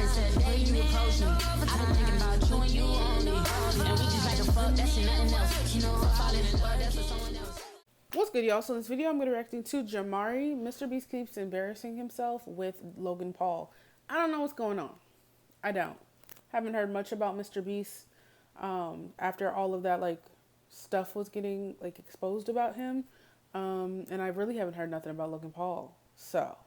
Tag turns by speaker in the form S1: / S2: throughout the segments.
S1: said the day you approached me. I've been thinking about you and you only. And we just like a fuck, that's nothing else. You know, I'm falling in love, that's for someone else.
S2: What's good, y'all? So in this video, I'm going to be reacting to Jamari. MrBeast keeps embarrassing himself with Logan Paul. I don't know what's going on. I don't. Haven't heard much about MrBeast after all of that, like, stuff was getting, like, exposed about him. And I really haven't heard nothing about Logan Paul. So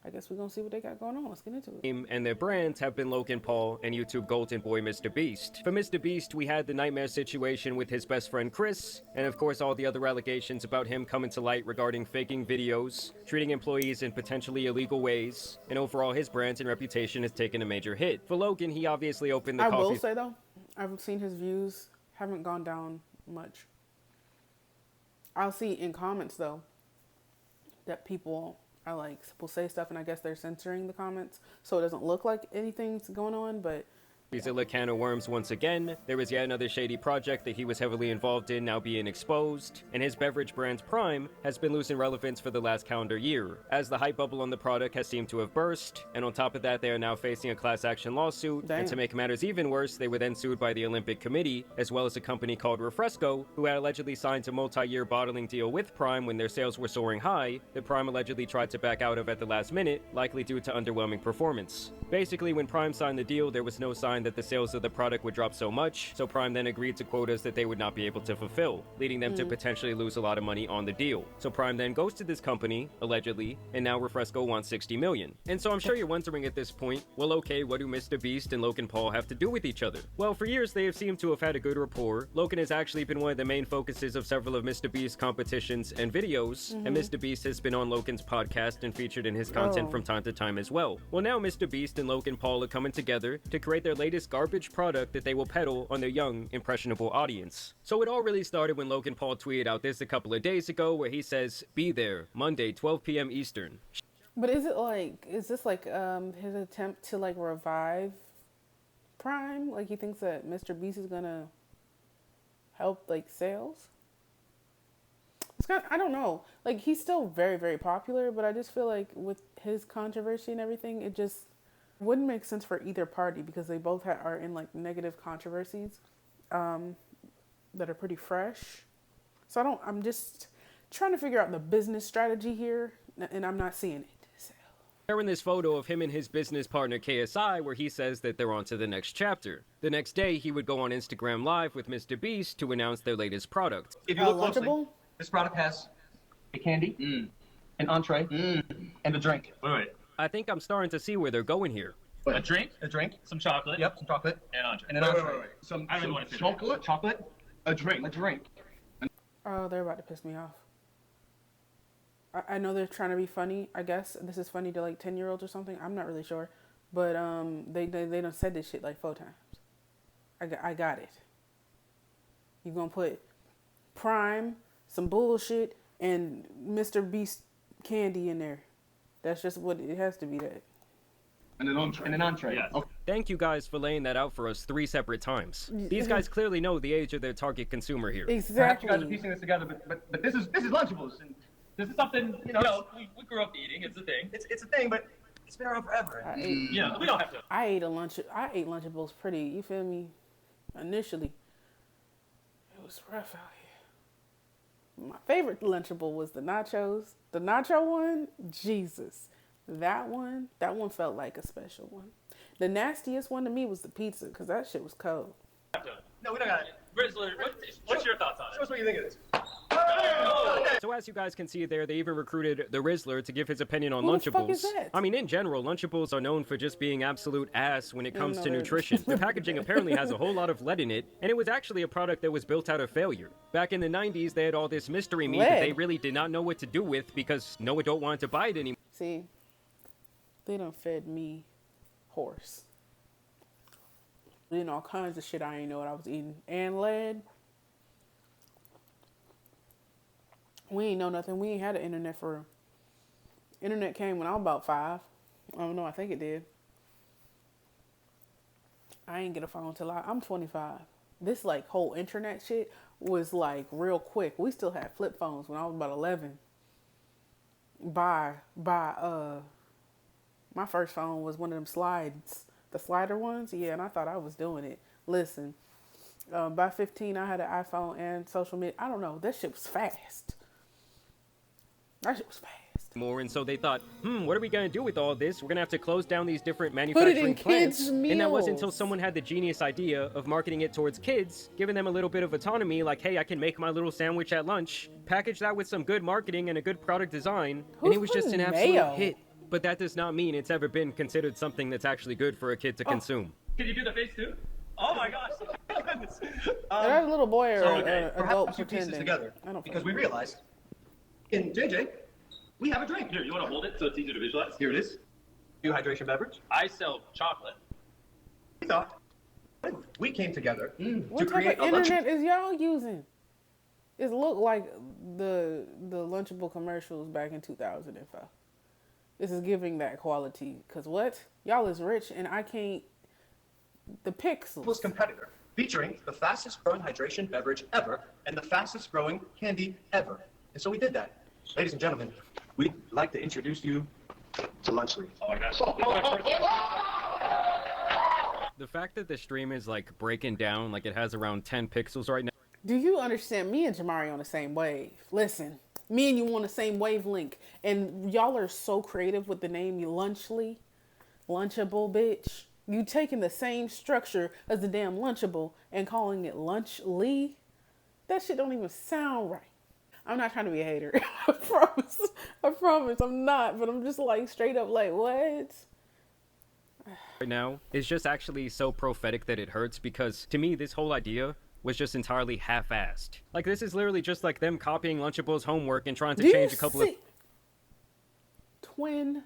S2: I guess we're going to see what they got going on. Let's get into it.
S3: And their brands have been Logan Paul and YouTube golden boy MrBeast. For MrBeast, we had the nightmare situation with his best friend Chris, and of course all the other allegations about him coming to light regarding faking videos, treating employees in potentially illegal ways, and overall his brand and reputation has taken a major hit. For Logan, he obviously opened the
S2: I will say though, I've seen his views haven't gone down much. I'll see in comments though that people are like, will say stuff, and I guess they're censoring the comments so it doesn't look like anything's going on, but
S3: He's a can of worms once again. There was yet another shady project that he was heavily involved in now being exposed, and his beverage brand Prime has been losing relevance for the last calendar year, as the hype bubble on the product has seemed to have burst, and on top of that they are now facing a class action lawsuit.
S2: Damn.
S3: And to make matters even worse, they were then sued by the Olympic Committee, as well as a company called Refresco, who had allegedly signed a multi-year bottling deal with Prime when their sales were soaring high, that Prime allegedly tried to back out of at the last minute, likely due to underwhelming performance. Basically, when Prime signed the deal, there was no sign that the sales of the product would drop so much, so Prime then agreed to quotas that they would not be able to fulfill, leading them to potentially lose a lot of money on the deal. So Prime then goes to this company, allegedly, and now Refresco wants $60 million. And so I'm sure you're wondering at this point, well okay, what do MrBeast and Logan Paul have to do with each other? Well, for years they have seemed to have had a good rapport. Logan has actually been one of the main focuses of several of MrBeast's competitions and videos, and MrBeast has been on Logan's podcast and featured in his content from time to time as well. Well, now MrBeast and Logan Paul are coming together to create their latest garbage product that they will peddle on their young, impressionable audience. So it all really started when Logan Paul tweeted out this a couple of days ago, where he says, "Be there, Monday, 12 p.m. Eastern."
S2: But is this like his attempt to like revive Prime? Like he thinks that MrBeast is gonna help like sales? It's kind of, I don't know. Like he's still very, very popular, but I just feel like with his controversy and everything, it just wouldn't make sense for either party because they both are in like negative controversies that are pretty fresh. So I'm just trying to figure out the business strategy here, and I'm not seeing it. So.
S3: Sharing this photo of him and his business partner KSI, where he says that they're on to the next chapter. The next day, he would go on Instagram Live with MrBeast to announce their latest product.
S4: If you look closely,
S2: Lunchable?
S4: this product has a candy, an entree, and a drink.
S5: Wait.
S3: I think I'm starting to see where they're going here.
S5: A drink?
S4: A drink.
S5: Some chocolate?
S4: Yep, some chocolate.
S5: And entree.
S4: And an entree.
S5: Some, I really want to
S4: chocolate, a drink.
S2: Oh, they're about to piss me off. I know they're trying to be funny. I guess this is funny to like 10-year-olds or something. I'm not really sure, but they done said this shit like 4 times. I got it. You gonna put Prime, some bullshit, and MrBeast candy in there. That's just what it has to be. That.
S4: And an entree.
S5: Yes.
S4: Okay.
S3: Thank you guys for laying that out for us 3 separate times. These guys clearly know the age of their target consumer here.
S4: Perhaps
S2: Exactly.
S4: you guys are piecing this together, but this is Lunchables, and this is something
S5: we grew up eating. It's a thing.
S4: It's a thing, but it's been around forever.
S5: Yeah, we don't have to.
S2: I ate Lunchables pretty. You feel me? Initially, it was rough out here. My favorite Lunchable was the nachos. The nacho one, Jesus. That one felt like a special one. The nastiest one to me was the pizza, because that shit was cold.
S4: No, we don't got it.
S5: Rizzler, what's your thoughts on
S4: Show
S5: it?
S4: us what you think of this.
S3: So as you guys can see there, they even recruited the Rizzler to give his opinion on
S2: Who the
S3: Lunchables.
S2: fuck is that?
S3: I mean, in general, Lunchables are known for just being absolute ass when it comes to nutrition. The packaging apparently has a whole lot of lead in it, and it was actually a product that was built out of failure. Back in the 90s, they had all this mystery meat that they really did not know what to do with because no adult wanted to buy it anymore.
S2: See, they done fed me horse. Then all kinds of shit I didn't know what I was eating. And lead. We ain't know nothing. We ain't had an internet for... Internet came when I was about 5. I don't know, I think it did. I ain't get a phone until I'm 25. This like whole internet shit was like real quick. We still had flip phones when I was about 11. By My first phone was one of them slides, the slider ones. Yeah, and I thought I was doing it. Listen, by 15, I had an iPhone and social media. I don't know. That shit was fast. That shit was fast.
S3: More, and so they thought, what are we going to do with all this? We're going to have to close down these different
S2: Put it
S3: manufacturing
S2: in
S3: plants.
S2: kids'
S3: And that wasn't until
S2: meals.
S3: someone had the genius idea of marketing it towards kids, giving them a little bit of autonomy, like, hey, I can make my little sandwich at lunch, package that with some good marketing and a good product design, and it was just an
S2: putting
S3: absolute
S2: mayo?
S3: hit. But that does not mean it's ever been considered something that's actually good for a kid to consume.
S5: Can you do the face too? Oh my gosh.
S2: That little boy or
S4: So,
S2: adult
S4: perhaps you piece this
S2: pretending.
S4: together
S2: I don't
S4: because
S2: fucking
S4: we
S2: know.
S4: realized in JJ we have a drink.
S5: Here, you want to hold it so it's easier to visualize?
S4: Here it is. New hydration beverage.
S5: I sell chocolate.
S4: We thought we came together to
S2: What type
S4: create
S2: of
S4: a lunch.
S2: internet is y'all using? It looked like the Lunchable commercials back in 2005. This is giving that quality. Cause what? Y'all is rich and I can't. The pixels.
S4: Competitor featuring the fastest growing hydration beverage ever and the fastest growing candy ever. And so we did that. Ladies and gentlemen, we'd like to introduce you to Lunchly.
S5: Oh my gosh.
S3: The fact that the stream is like breaking down, like it has around 10 pixels right now.
S2: Do you understand? Me and Jamari on the same wave. Listen, me and you on the same wavelength, and y'all are so creative with the name Lunchly, Lunchable, bitch. You taking the same structure as the damn Lunchable and calling it Lunchly? That shit don't even sound right. I'm not trying to be a hater. I promise. I promise I'm not. But I'm just like straight up like, what?
S3: Right now is just actually so prophetic that it hurts, because to me this whole idea was just entirely half-assed. Like, this is literally just like them copying Lunchable's homework and trying to
S2: Do you
S3: change a couple of
S2: see- Twin.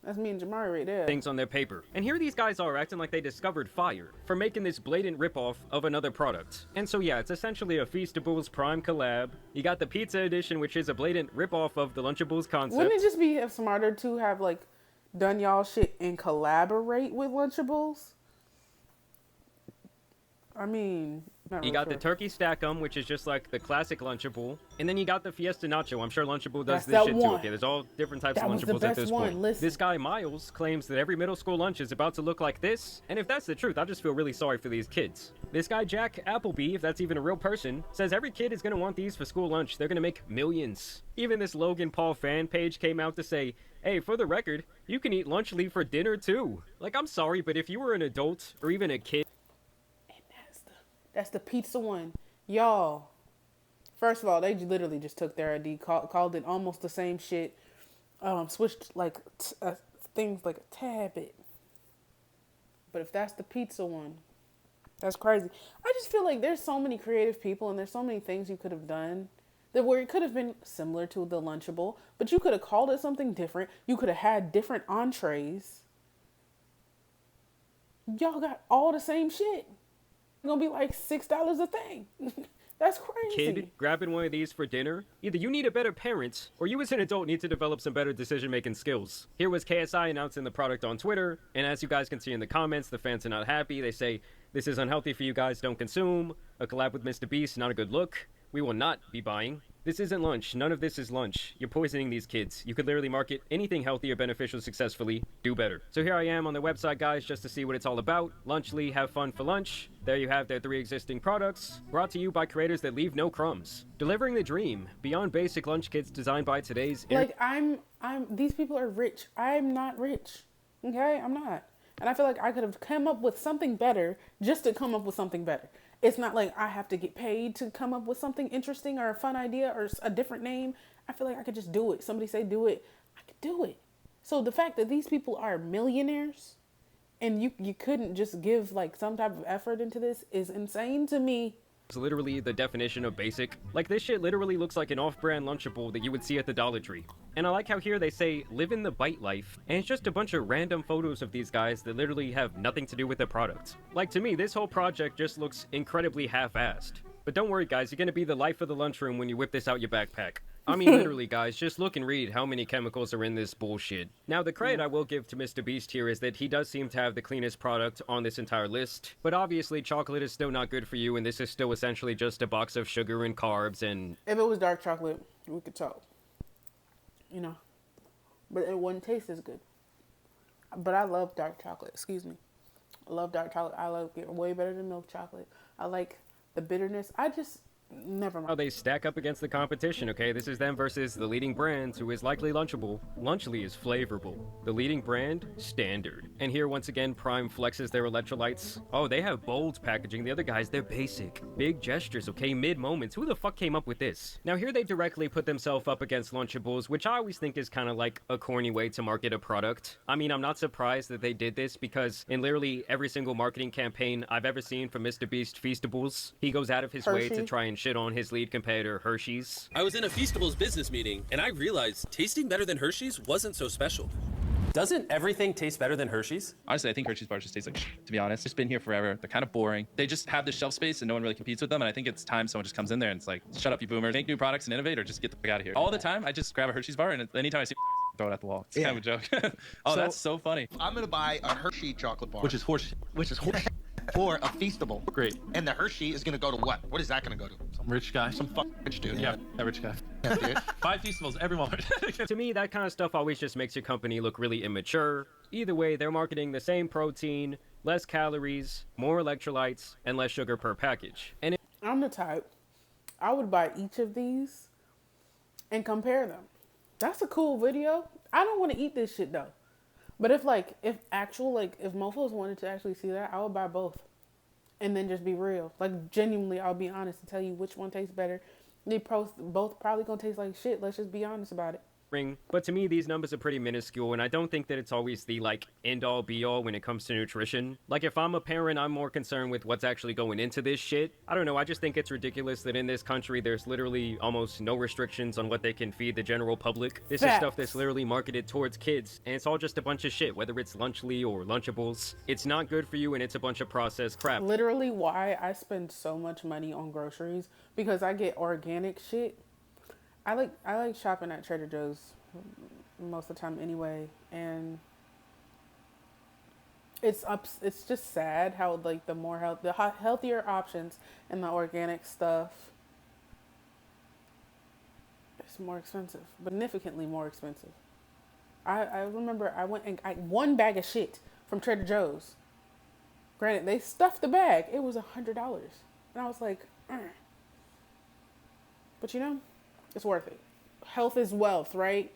S2: That's me and Jamari right there.
S3: things on their paper. And here these guys are acting like they discovered fire for making this blatant ripoff of another product. And so yeah, it's essentially a Feastables Prime collab. You got the pizza edition, which is a blatant ripoff of the Lunchables concept.
S2: Wouldn't it just be smarter to have like done y'all shit and collaborate with Lunchables? I mean, not
S3: You
S2: really
S3: got the
S2: sure.
S3: turkey stack-em, which is just like the classic Lunchable. And then you got the Fiesta Nacho. I'm sure Lunchable does
S2: That's
S3: this
S2: that
S3: shit too.
S2: one.
S3: Okay, there's all different types
S2: That
S3: of
S2: was the
S3: Lunchables at
S2: best
S3: this
S2: one.
S3: point.
S2: Listen.
S3: This guy, Miles, claims that every middle school lunch is about to look like this. And if that's the truth, I just feel really sorry for these kids. This guy, Jack Appleby, if that's even a real person, says every kid is going to want these for school lunch. They're going to make millions. Even this Logan Paul fan page came out to say, hey, for the record, you can eat Lunchly for dinner too. Like, I'm sorry, but if you were an adult or even a kid,
S2: That's the pizza one. Y'all, first of all, they literally just took their ID, called it almost the same shit, switched like things like a tad bit. But if that's the pizza one, that's crazy. I just feel like there's so many creative people and there's so many things you could have done that where it could have been similar to the Lunchable, but you could have called it something different. You could have had different entrees. Y'all got all the same shit. Gonna be like $6 a thing. That's crazy.
S3: kid grabbing one of these for dinner, either you need a better parent, or you as an adult need to develop some better decision-making skills. Here was KSI announcing the product on Twitter, and as you guys can see in the comments, the fans are not happy. They say, this is unhealthy for you guys, don't consume. A collab with MrBeast, not a good look. We will not be buying. This isn't lunch. None of this is lunch. You're poisoning these kids. You could literally market anything healthy or beneficial successfully. Do better. So here I am on their website, guys, just to see what it's all about. Lunchly, have fun for lunch. There you have their 3 existing products, brought to you by creators that leave no crumbs. Delivering the dream, beyond basic lunch kits designed by today's...
S2: Like these people are rich. I'm not rich. Okay, I'm not. And I feel like I could have come up with something better just to come up with something better. It's not like I have to get paid to come up with something interesting or a fun idea or a different name. I feel like I could just do it. Somebody say do it. I could do it. So the fact that these people are millionaires and you couldn't just give like some type of effort into this is insane to me.
S3: It's literally the definition of basic. Like, this shit literally looks like an off-brand Lunchable that you would see at the Dollar Tree. And I like how here they say, live in the bite life, and it's just a bunch of random photos of these guys that literally have nothing to do with the product. Like, to me, this whole project just looks incredibly half-assed. But don't worry, guys, you're gonna be the life of the lunchroom when you whip this out your backpack. I mean, literally, guys, just look and read how many chemicals are in this bullshit. Now, the credit I will give to MrBeast here is that he does seem to have the cleanest product on this entire list. But obviously, chocolate is still not good for you, and this is still essentially just a box of sugar and carbs and...
S2: If it was dark chocolate, we could talk. You know. but it wouldn't taste as good. But I love dark chocolate. Excuse me. I love dark chocolate. I love it way better than milk chocolate. I like the bitterness. Never mind.
S3: How they stack up against the competition, okay? This is them versus the leading brand, who is likely Lunchable. Lunchly is flavorful. The leading brand, standard. And here, once again, Prime flexes their electrolytes. Oh, they have bold packaging. The other guys, they're basic. Big gestures, okay? Mid-moments. Who the fuck came up with this? Now, here they directly put themselves up against Lunchables, which I always think is kind of like a corny way to market a product. I mean, I'm not surprised that they did this, because in literally every single marketing campaign I've ever seen from MrBeast Feastables, he goes out of his way to try and shit on his lead competitor, Hershey's.
S6: I was in a Feastables business meeting, and I realized tasting better than Hershey's wasn't so special.
S7: Doesn't everything taste better than Hershey's?
S8: Honestly, I think Hershey's bars just taste like shit, to be honest. It's been here forever. They're kind of boring. They just have this shelf space and no one really competes with them. And I think it's time someone just comes in there and it's like, shut up, you boomers. Make new products and innovate or just get the fuck out of here. All the time, I just grab a Hershey's bar and anytime I see throw it at the wall. It's kind of a joke. Oh, that's so funny.
S9: I'm going to buy a Hershey chocolate bar.
S8: Which is horse.
S9: For a Feastable.
S8: Great.
S9: And the Hershey is going to go to what? What is that going to go to?
S8: Some rich guy.
S9: Some fucking rich dude.
S8: Yeah, that rich guy.
S9: Yeah, dude.
S8: 5 Feastables every moment.
S3: To me, that kind of stuff always just makes your company look really immature. Either way, they're marketing the same protein, less calories, more electrolytes, and less sugar per package. And
S2: I'm the type, I would buy each of these and compare them. That's a cool video. I don't want to eat this shit though. But if mofos wanted to actually see that, I would buy both. And then just be real. Like, genuinely, I'll be honest and tell you which one tastes better. They both probably gonna taste like shit. Let's just be honest about it.
S3: But to me, these numbers are pretty minuscule, and I don't think that it's always the, end-all, be-all when it comes to nutrition. Like, if I'm a parent, I'm more concerned with what's actually going into this shit. I don't know, I just think it's ridiculous that in this country, there's literally almost no restrictions on what they can feed the general public. This is stuff that's literally marketed towards kids, and it's all just a bunch of shit, whether it's Lunchly or Lunchables. It's not good for you, and it's a bunch of processed crap.
S2: Literally why I spend so much money on groceries, because I get organic shit. I like shopping at Trader Joe's most of the time anyway, and it's just sad how the healthier options and the organic stuff is more expensive, significantly more expensive. I remember I went and got one bag of shit from Trader Joe's. Granted, they stuffed the bag. It was $100, and I was like, but it's worth it. Health is wealth, right?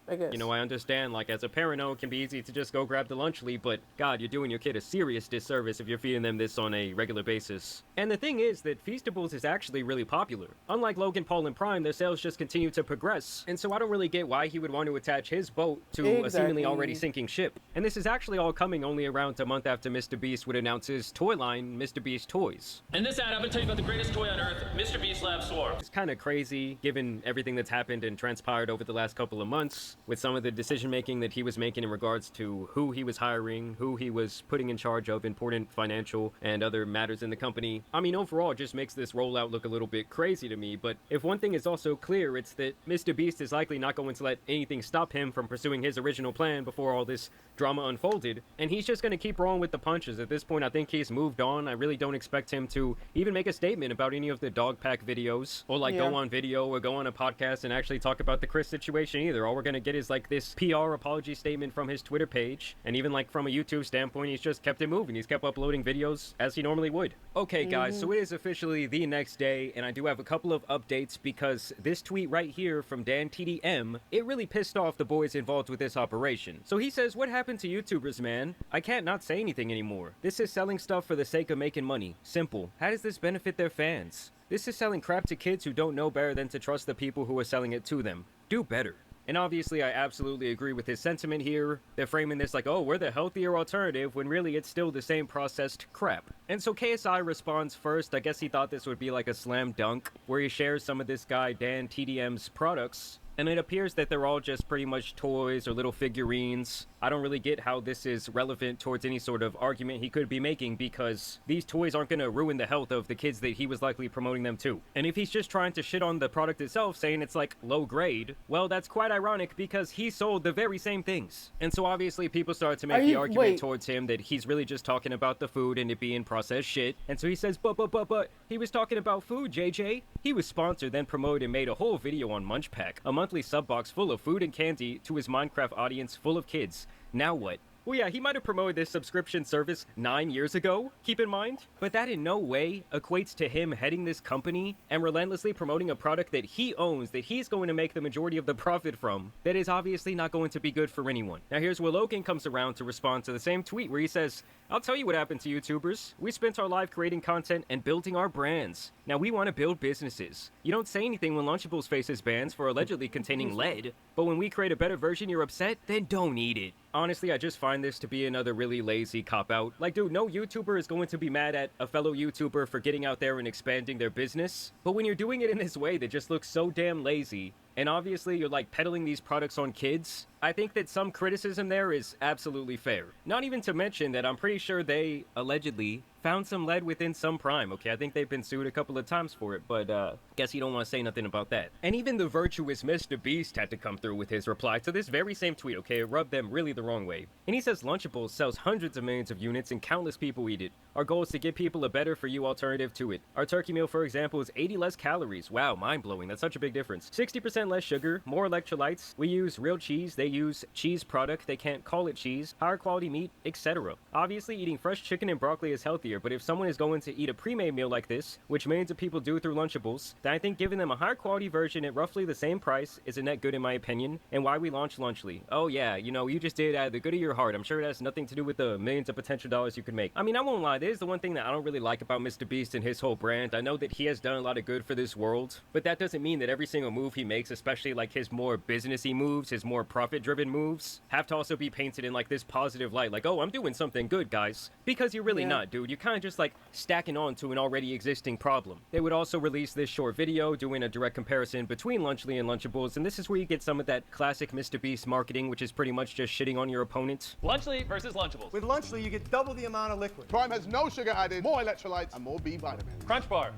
S2: I guess.
S3: I understand, as a parent, it can be easy to just go grab the Lunchly, but God, you're doing your kid a serious disservice if you're feeding them this on a regular basis. And the thing is that Feastables is actually really popular. Unlike Logan Paul and Prime, their sales just continue to progress, and so I don't really get why he would want to attach his boat to a seemingly already sinking ship. And this is actually all coming only around a month after MrBeast would announce his toy line, MrBeast Toys.
S5: In this ad, I'm going to tell you about the greatest toy on earth, MrBeast Lab Swarm.
S3: It's kind of crazy, given everything that's happened and transpired over the last couple of months, with some of the decision-making that he was making in regards to who he was hiring, who he was putting in charge of important financial and other matters in the company. I mean, overall, it just makes this rollout look a little bit crazy to me, but if one thing is also clear, it's that MrBeast is likely not going to let anything stop him from pursuing his original plan before all this drama unfolded, and he's just going to keep rolling with the punches. At this point, I think he's moved on. I really don't expect him to even make a statement about any of the dog pack videos, or go on video or go on a podcast and actually talk about the Chris situation either. All we're going to get is this PR apology statement from his Twitter page, and even from a YouTube standpoint, he's just kept it moving. He's kept uploading videos as he normally would. Okay guys, so it is officially the next day, and I do have a couple of updates, because this tweet right here from DanTDM, it really pissed off the boys involved with this operation. So he says, "What happened to YouTubers, man? I can't not say anything anymore. This is selling stuff for the sake of making money. Simple. How does this benefit their fans? This is selling crap to kids who don't know better than to trust the people who are selling it to them. Do better." And obviously, I absolutely agree with his sentiment here. They're framing this oh, we're the healthier alternative, when really it's still the same processed crap. And so KSI responds first. I guess he thought this would be a slam dunk, where he shares some of this guy DanTDM's products. And it appears that they're all just pretty much toys or little figurines. I don't really get how this is relevant towards any sort of argument he could be making, because these toys aren't going to ruin the health of the kids that he was likely promoting them to. And if he's just trying to shit on the product itself, saying it's low grade, well, that's quite ironic, because he sold the very same things. And so obviously people started to make the argument towards him that he's really just talking about the food and it being processed shit. And so he says, but, he was talking about food, JJ. He was sponsored, then promoted, and made a whole video on Munch Pack. A month monthly sub box full of food and candy to his Minecraft audience full of kids. Now what? Well, yeah, he might have promoted this subscription service 9 years ago, keep in mind, but that in no way equates to him heading this company and relentlessly promoting a product that he owns, that he's going to make the majority of the profit from, that is obviously not going to be good for anyone. Now here's where Logan comes around to respond to the same tweet where he says, "I'll tell you what happened to YouTubers. We spent our life creating content and building our brands. Now we want to build businesses. You don't say anything when Lunchables faces bans for allegedly containing lead, but when we create a better version you're upset, then don't eat it." Honestly, I just find this to be another really lazy cop-out. Like, dude, no YouTuber is going to be mad at a fellow YouTuber for getting out there and expanding their business. But when you're doing it in this way that just looks so damn lazy, and obviously you're like peddling these products on kids, I think that some criticism there is absolutely fair. Not even to mention that I'm pretty sure they allegedly found some lead within some Prime, okay? I think they've been sued a couple of times for it, but guess you don't want to say nothing about that. And even the virtuous MrBeast had to come through with his reply to this very same tweet, okay? It rubbed them really the wrong way. And he says Lunchables sells hundreds of millions of units and countless people eat it. Our goal is to give people a better for you alternative to it. Our turkey meal, for example, is 80 less calories. Wow, mind-blowing. That's such a big difference. 60% less sugar, more electrolytes. We use real cheese. They use cheese product. They can't call it cheese. Higher quality meat, etc. Obviously, eating fresh chicken and broccoli is healthier, but if someone is going to eat a pre-made meal like this, which millions of people do through Lunchables, then I think giving them a higher quality version at roughly the same price is a net good in my opinion, and why we launched Lunchly. Oh yeah, you know, you just did it out of the good of your heart. I'm sure it has nothing to do with the millions of potential dollars you could make. I mean, I won't lie, this is the one thing that I don't really like about MrBeast and his whole brand. I know that he has done a lot of good for this world, but that doesn't mean that every single move he makes, especially like his more businessy moves, his more profit-driven moves, have to also be painted in like this positive light, like, oh, I'm doing something good, guys. Because you're really not, dude. You're kind of just like stacking on to an already existing problem. They would also release this short video doing a direct comparison between Lunchly and Lunchables, and this is where you get some of that classic MrBeast marketing, which is pretty much just shitting on your opponent.
S5: Lunchly versus Lunchables.
S10: With Lunchly, you get double the amount of liquid. Prime has no sugar added, more electrolytes, and more B vitamins.
S5: Crunch Bar.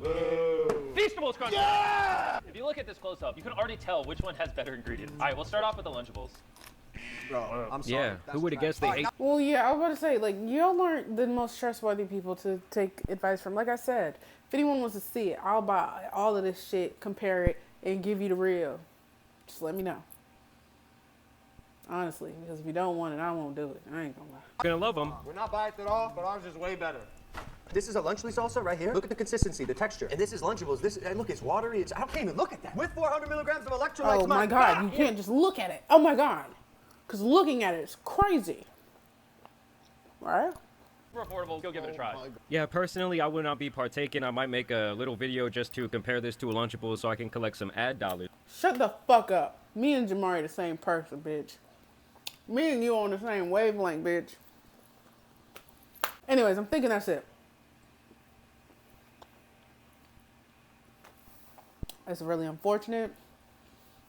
S5: Feastables Crunch Bar. If you look at this close up, you can already tell which one has better ingredients. All right, we'll start off with the Lunchables.
S10: Bro, I'm sorry.
S3: Yeah, who would have guessed they ate?
S2: Well, yeah, I was about to say, like, y'all aren't the most trustworthy people to take advice from. Like I said, if anyone wants to see it, I'll buy all of this shit, compare it, and give you the real. Just let me know. Honestly, because if you don't want it, I won't do it. I ain't gonna lie.
S3: Gonna love them.
S10: We're not biased at all, but ours is way better.
S4: This is a Lunchly salsa right here. Look at the consistency, the texture. And this is Lunchables. This, and look, it's watery. I can't even look at that.
S10: With 400 milligrams of electrolytes.
S2: Oh my God, you can't just look at it. Oh my God. Because looking at it is crazy. Right?
S5: We're affordable. Go give it a try.
S3: Yeah, personally, I would not be partaking. I might make a little video just to compare this to a Lunchable so I can collect some ad dollars.
S2: Shut the fuck up. Me and Jamari the same person, bitch. Me and you on the same wavelength, bitch. Anyways, I'm thinking that's it. It's really unfortunate.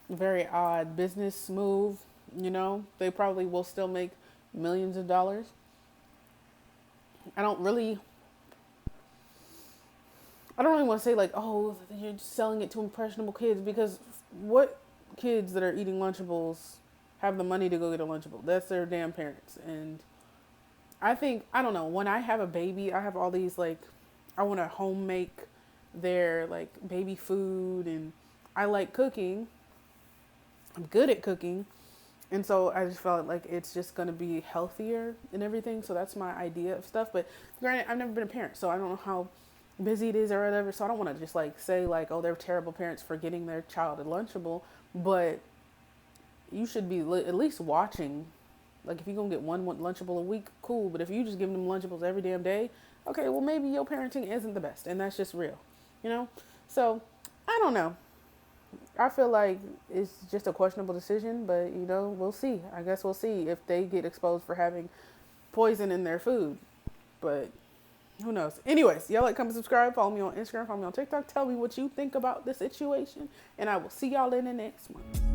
S2: Very odd business move. You know, they probably will still make millions of dollars. I don't really want to say like, oh, you're just selling it to impressionable kids, because what kids that are eating Lunchables have the money to go get a Lunchable? That's their damn parents. And I think, I don't know, when I have a baby, I have all these like, I want to home make their like baby food, and I like cooking. I'm good at cooking. And so I just felt like it's just going to be healthier and everything. So that's my idea of stuff. But granted, I've never been a parent, so I don't know how busy it is or whatever. So I don't want to just like say like, oh, they're terrible parents for getting their child a Lunchable. But you should be at least watching. Like if you're going to get one Lunchable a week, cool. But if you just give them Lunchables every damn day, okay, well maybe your parenting isn't the best. And that's just real, you know? So I don't know. I feel like it's just a questionable decision, but, you know, we'll see. I guess we'll see if they get exposed for having poison in their food. But who knows? Anyways, y'all like, comment, subscribe, follow me on Instagram, follow me on TikTok. Tell me what you think about the situation, and I will see y'all in the next one.